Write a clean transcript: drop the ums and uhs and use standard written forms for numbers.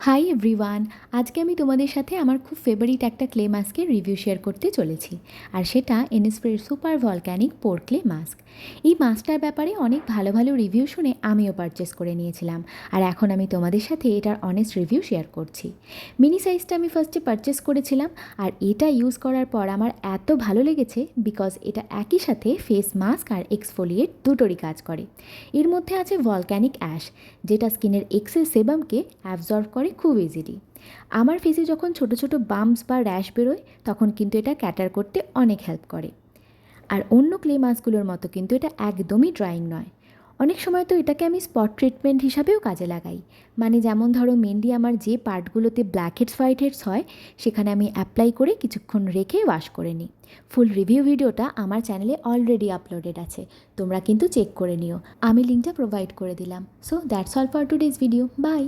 Hi everyone, আজকে আমি তোমাদের সাথে আমার খুব ফেভারিট একটা ক্লে মাস্কের রিভিউ শেয়ার করতে চলেছি। আর সেটা ইনিসফ্রির সুপার ভলক্যানিক পোর ক্লে মাস্ক। এই মাস্কটার ব্যাপারে অনেক ভালো ভালো রিভিউ শুনে আমিও পারচেস করে নিয়েছিলাম, আর এখন আমি তোমাদের সাথে এটার অনেস্ট রিভিউ শেয়ার করছি। মিনি সাইজটা আমি ফার্স্টে পারচেস করেছিলাম, আর এটা ইউজ করার পর আমার এত ভালো লেগেছে বিকজ এটা একই সাথে ফেস মাস্ক আর এক্সফোলিয়েট দুটোরই কাজ করে। এর মধ্যে আছে ভলক্যানিক অ্যাশ, যেটা স্কিনের এক্সেস সেবামকে অ্যাবজর্ব করে খুব ইজিলি। আমার ফেসে যখন ছোট ছোট বাম্পস বা র্যাশ বেরোয় তখন কিন্তু এটা ক্যাটার করতে অনেক হেল্প করে। আর অন্য ক্লে মাস্কগুলোর মতো কিন্তু এটা একদমই ড্রাইং নয়। অনেক সময় তো এটাকে আমি স্পট ট্রিটমেন্ট হিসাবেও কাজে লাগাই। মানে যেমন ধরো মেনলি আমার যে পার্টগুলোতে ব্ল্যাক হেডস হোয়াইট হেডস হয় সেখানে আমি অ্যাপ্লাই করে কিছুক্ষণ রেখে ওয়াশ করে নিই। ফুল রিভিউ ভিডিওটা আমার চ্যানেলে অলরেডি আপলোডেড আছে, তোমরা কিন্তু চেক করে নিও। আমি লিঙ্কটা প্রোভাইড করে দিলাম। So that's all for today's video. By.